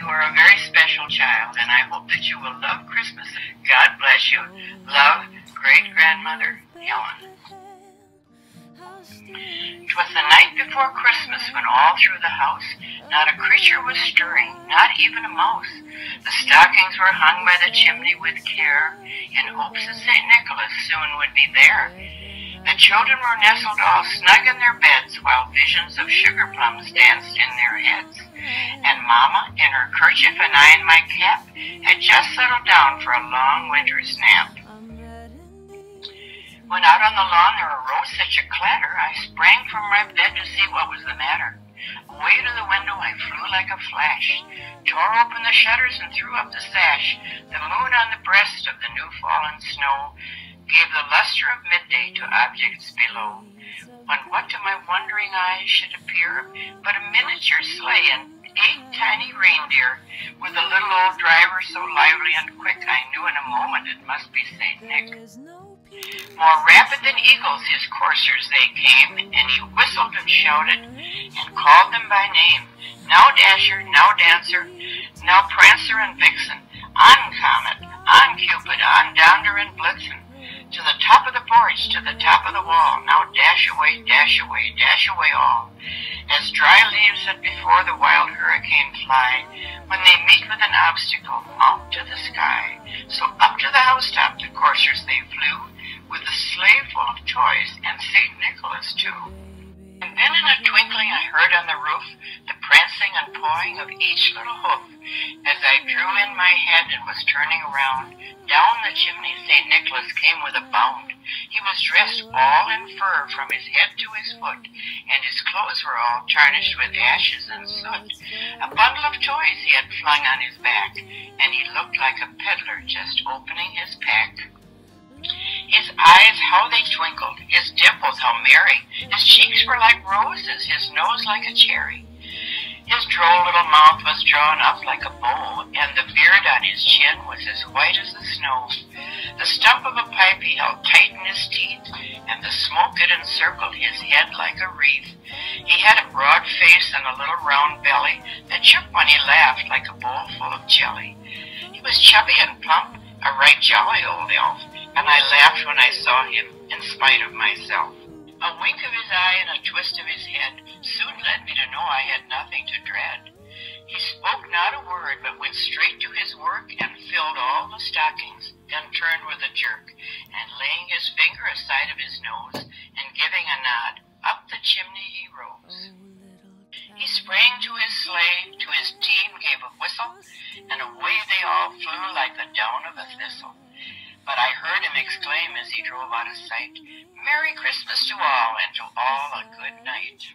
are a very special child, and I hope that you will love Christmas. God bless you. Love, great-grandmother, Helen. 'Twas the night before Christmas when all through the house not a creature was stirring, not even a mouse. The stockings were hung by the chimney with care, in hopes that St. Nicholas soon would be there. The children were nestled all snug in their beds, while visions of sugar plums danced in their heads. And Mama, in her kerchief and I in my cap, had just settled down for a long winter's nap. When out on the lawn there arose such a clatter, I sprang from my bed to see what was the matter. Away to the window I flew like a flash, tore open the shutters and threw up the sash. The moon on the breast of the new-fallen snow gave the luster of midday to objects below, when what to my wondering eyes should appear but a miniature sleigh and 8 tiny reindeer, with a little old driver so lively and quick I knew in a moment it must be St. Nick. More rapid than eagles his coursers they came, and he whistled and shouted and called them by name. Now Dasher, now Dancer, now Prancer and Vixen, on Comet, on Cupid, on Donder and Blitzen, to the top of the porch, to the top of the wall, now dash away, dash away, dash away all. As dry leaves that before the wild hurricane fly, when they meet with an obstacle, mount to the sky. So up to the housetop the coursers they flew, with a sleigh full of toys, and St. Nicholas too. And then in a twinkling I heard on the roof the prancing and pawing of each little hoof. As I drew in my head and was turning around, down the chimney St. Nicholas came with a bound. He was dressed all in fur from his head to his foot, and his clothes were all tarnished with ashes and soot. A bundle of toys he had flung on his back, and he looked like a peddler just opening his pack. His eyes, how they twinkled, his dimples, how merry, his cheeks were like roses, his nose like a cherry. His droll little mouth was drawn up like a bow, and the beard on his chin was as white as the snow. The stump of a pipe he held tight in his teeth, and the smoke it encircled his head like a wreath. He had a broad face and a little round belly that shook when he laughed like a bowl full of jelly. He was chubby and plump, a right jolly old elf, and I laughed when I saw him in spite of myself. A wink of his eye and a twist of his head soon led me to know I had nothing to dread. He spoke not a word, but went straight to his work and filled all the stockings, then turned with a jerk, and laying his finger aside of his nose, and giving a nod, up the chimney he rose. He sprang to his sleigh, to his team gave a whistle, and away they all flew like the down of a thistle. But I heard him exclaim as he drove out of sight, Merry Christmas to all, and to all a good night.